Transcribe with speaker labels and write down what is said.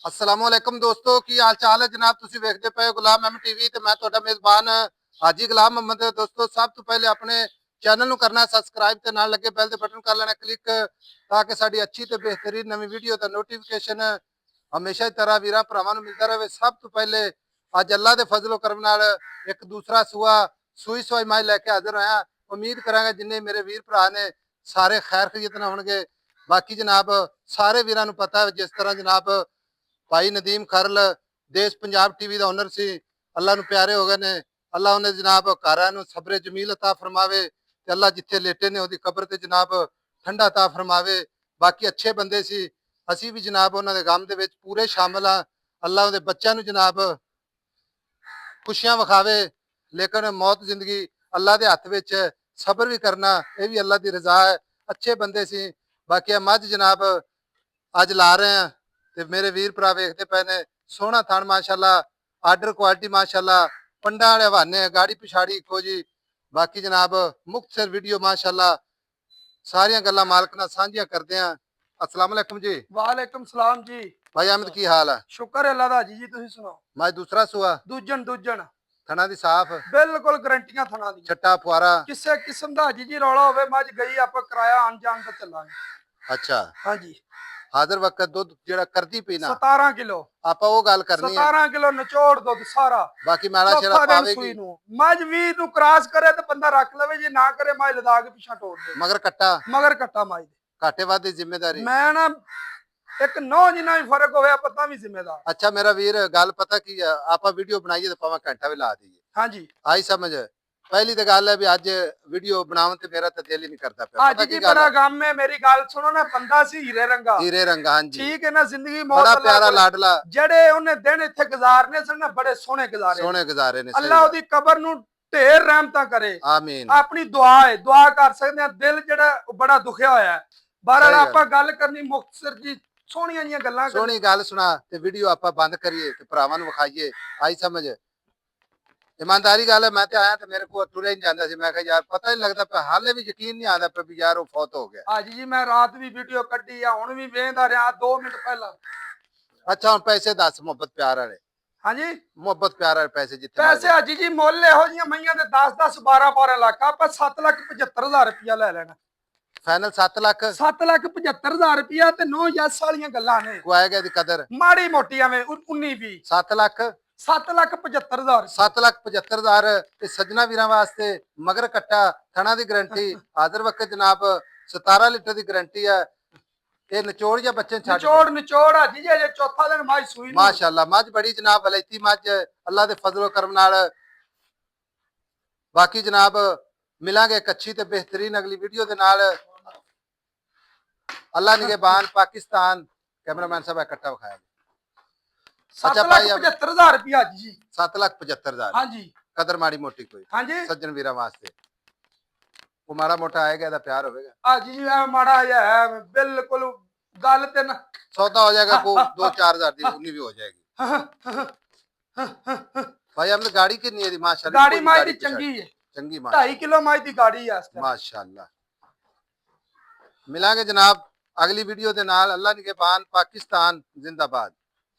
Speaker 1: अस्सलामुअलैकुम दोस्तों की हाल चाल है जनाब। तुसी वेखदे पे हो गुलाम अहमद टीवी ते मैं तुहाडा मेजबान हाजी गुलाम मोहम्मद। दोस्तों सब तो पहले अपने चैनल ਨੂੰ करना सब्सक्राइब ते नाल लगे बैल दे बटन कर लेना क्लिक ताकि साडी अच्छी ते बेहतरीन नवी वीडियो दा नोटिफिकेशन हमेशा ही तरह वीरा भरावां ਨੂੰ मिलता रहे। सब तो पहले ਅੱਜ ਅੱਲਾ ਦੇ ਫਜ਼ਲ ਕਰਮ ਨਾਲ ਇੱਕ ਦੂਸਰਾ ਸੂਈ ਸਵਾਈ ਮੈਂ ਲੈ ਕੇ ਹਾਜ਼ਰ ਹੋਇਆ। ਉਮੀਦ ਕਰਾਂਗਾ ਜਿੰਨੇ ਮੇਰੇ ਵੀਰ ਭਰਾ ਨੇ ਸਾਰੇ ਖੈਰ ਖਰੀਅਤ ਨਾਲ ਹੋਣਗੇ। ਬਾਕੀ ਜਨਾਬ ਸਾਰੇ ਵੀਰਾਂ ਨੂੰ ਪਤਾ ਹੈ ਜਿਸ ਤਰ੍ਹਾਂ ਜਨਾਬ ਭਾਈ ਨਦੀਮ ਖਰਲ ਦੇਸ਼ ਪੰਜਾਬ ਟੀਵੀ ਦਾ ਓਨਰ ਸੀ, ਅੱਲਾ ਨੂੰ ਪਿਆਰੇ ਹੋ ਗਏ ਨੇ। ਅੱਲਾ ਉਹਨੇ ਜਨਾਬ ਘਰਾਂ ਨੂੰ ਸਬਰੇ ਜਮੀਲ ਅਤਾ ਫਰਮਾਵੇ ਤੇ ਅੱਲਾ ਜਿੱਥੇ ਲੇਟੇ ਨੇ ਉਹਦੀ ਕਬਰ ਤੇ ਜਨਾਬ ਠੰਡਾ ਅਤਾ ਫਰਮਾਵੇ। ਬਾਕੀ ਅੱਛੇ ਬੰਦੇ ਸੀ, ਅਸੀਂ ਵੀ ਜਨਾਬ ਉਹਨਾਂ ਦੇ ਗਮ ਦੇ ਵਿੱਚ ਪੂਰੇ ਸ਼ਾਮਲ ਆ। ਅੱਲਾ ਉਹਦੇ ਬੱਚਿਆਂ ਨੂੰ ਜਨਾਬ ਖੁਸ਼ੀਆਂ ਵਿਖਾਵੇ, ਲੇਕਿਨ ਮੌਤ ਜ਼ਿੰਦਗੀ ਅੱਲਾ ਦੇ ਹੱਥ ਵਿੱਚ, ਸਬਰ ਵੀ ਕਰਨਾ ਇਹ ਵੀ ਅੱਲਾ ਦੀ ਰਜ਼ਾ ਹੈ। ਅੱਛੇ ਬੰਦੇ ਸੀ। ਬਾਕੀ ਮੱਝ ਜਨਾਬ ਅੱਜ ਲਾ ਰਹੇ ਆ ਤੇ ਮੇਰੇ ਵੀਰ ਭਰਾ ਵੇਖਦੇ ਪਏ ਨੇ। ਸੋਹਣਾ ਥਣ ਮਾਸ਼ਾਅੱਲਾ, ਆਰਡਰ ਕੁਆਲਿਟੀ ਮਾਸ਼ਾਅੱਲਾ, ਪੰਡਾਂ ਵਾਲੇ ਹਵਾਨੇ, ਗਾੜੀ ਪਿਛਾੜੀ ਇੱਕੋ ਜੀ। ਬਾਕੀ ਜਨਾਬ ਮੁਖਤਸਰ ਵੀਡੀਓ ਮਾਸ਼ਾਅੱਲਾ ਸਾਰੀਆਂ ਗੱਲਾਂ ਮਾਲਕ ਨਾਲ ਸਾਂਝੀਆਂ ਕਰਦੇ ਆ। अस्सलाम वालेकुम जी।
Speaker 2: वालेकुम सलाम जी।
Speaker 1: भाई अहमद की हाल है?
Speaker 2: शुक्र है अल्लाह दा जी तुसी सुनाओ।
Speaker 1: मैं दूसरा सुआ
Speaker 2: दूजन
Speaker 1: थना दी साफ
Speaker 2: बिल्कुल गारंटियां थना दी,
Speaker 1: छट्टा फुआरा
Speaker 2: किसे किस्म दा जी रौला होवे मज गई आप किराया आन जान दा चलांगे।
Speaker 1: अच्छा
Speaker 2: हां जी,
Speaker 1: हाजिर वक्त दुध जेड़ा करदी पीना
Speaker 2: 17 किलो
Speaker 1: आपा वो गल करनी है।
Speaker 2: 17 किलो निचोड़ दुध सारा।
Speaker 1: बाकी मैला शेरा पावेगी
Speaker 2: मज 20 नु क्रॉस करे तो बंदा रख लवे, जे ना करे मज लदा के पीछा तोड़ दे। मगर कट्टा मज
Speaker 1: घाटे वादी जिम्मेदारी
Speaker 2: मैं ना एक नौ जिना भी फर्क होया पता भी जिम्मेदार।
Speaker 1: अच्छा मेरा वीर गल पता की है, आपा वीडियो बनाइए तो पावा घंटा भी ला दीजिए।
Speaker 2: हां जी
Speaker 1: आई समझ। पहली तो गल है भी आज वीडियो बनावन ते मेरा तो दिल ही नहीं करता पे।
Speaker 2: आज जी बड़ा गम है, मेरी गल सुनो ना, बंदा सी हीरे रंगा
Speaker 1: हां जी
Speaker 2: ठीक है ना, जिंदगी मौत
Speaker 1: बड़ा प्यारा लाडला
Speaker 2: जेड़े ओने दिन इथे गुजारने सन ना बड़े सोहने गुजारे
Speaker 1: ने।
Speaker 2: अल्लाह ओदी कब्र नु ढेर रहमतां करे
Speaker 1: आमीन।
Speaker 2: अपनी दुआ है, दुआ कर सकदे हैं। दिल जेड़ा बड़ा दुखिया होया है। बहरहाल आपा गल करनी मुख्तसर जी, सोहणियां जियां गल्लां
Speaker 1: सोहनी गल सुना ते वीडियो आपा बंद करिए ते भरावां नु विखाइए। आई समझ। ईमानदारी गल है, मैं ते आया ते मेरे को टुरिया नहीं जांदा सी। मैं कहा यार पता नहीं लगदा पे, हाले भी यकीन नहीं आंदा पे भी यार वो फौत हो गया।
Speaker 2: आज जी मैं रात भी वीडियो कड्डी आ, हुण भी वेंदा रहा 2 मिनट पहला।
Speaker 1: अच्छा हुण पैसे दस मोहब्बत प्यार वाले।
Speaker 2: हां जी
Speaker 1: मोहब्बत प्यार वाले पैसे जितने
Speaker 2: पैसे अजी जी मुੱਲ ਇਹੋ ਜੀਆਂ ਮਈਆਂ ਦੇ 10 12 ਲੱਖ ਆਪਾਂ 7,75,000 ਰੁਪਇਆ ਲੈ ਲੈਣਾ।
Speaker 1: फाइनल 7 लाख
Speaker 2: 7,75,000 ਰੁਪਇਆ ਤੇ 9 ਯੈਸ ਵਾਲੀਆਂ ਗੱਲਾਂ ਨੇ।
Speaker 1: को आएगा दी कदर
Speaker 2: ਮਾੜੀ ਮੋਟੀ ਐਵੇਂ 19 20
Speaker 1: 7 लाख
Speaker 2: 7,75,000
Speaker 1: 7,75,000 ਤੇ ਸੱਜਣਾ ਵੀਰਾਂ ਵਾਸਤੇ ਮਗਰ ਕੱਟਾ ਥਣਾ ਦੀ ਗਾਰੰਟੀ ਹਾਜ਼ਰ ਵਕਤ ਜਨਾਬ 17 ਲੀਟਰ ਦੀ ਗਾਰੰਟੀ ਹੈ। ਇਹ ਨਿਚੋੜ ਜਾਂ ਬੱਚੇ ਛੱਡ
Speaker 2: ਨਿਚੋੜ ਆ ਜੀ ਜੇ ਚੌਥਾ ਦਿਨ ਮੱਝ ਸੂਈ
Speaker 1: ਮਾਸ਼ਾਅੱਲਾ। ਮੱਝ ਬੜੀ ਜਨਾਬ ਵਲੈਤੀ ਮੱਝ ਅੱਲਾ ਦੇ ਫਜ਼ਲ ਕਰਮ ਨਾਲ। ਬਾਕੀ ਜਨਾਬ ਮਿਲਾਂਗੇ ਇੱਕ ਅੱਛੀ ਤੇ ਬਿਹਤਰੀਨ ਅਗਲੀ ਵੀਡੀਓ ਦੇ ਨਾਲ। ਅੱਲਾ ਨਿਗਹਿਬਾਨ ਪਾਕਿस्तान। कैमरामैन साहब इकट्ठा विखाया।
Speaker 2: 7,75,000 रुपया जी
Speaker 1: 7,75,000
Speaker 2: हाँ जी
Speaker 1: कदर माड़ी मोटी कोई
Speaker 2: हाँ जी
Speaker 1: सज्जन वीरा वास्ते वो माड़ा मोटा आएगा तो प्यार होगा।
Speaker 2: हाँ जी माड़ा है बिल्कुल गल ते ना
Speaker 1: सौदा हो जाएगा को 2-4 हज़ार दी उन्नी भी हो जाएगी। भाई हमने गाड़ी कितनी है माशाल्लाह?
Speaker 2: गाड़ी माई दी चंगी है,
Speaker 1: चंगी
Speaker 2: 2.5 किलो माई दी गाड़ी है
Speaker 1: माशाल्लाह। मिलांगे जनाब अगली वीडियो दे नाल। अल्लाह निगहबान पाकिस्तान जिंदाबाद।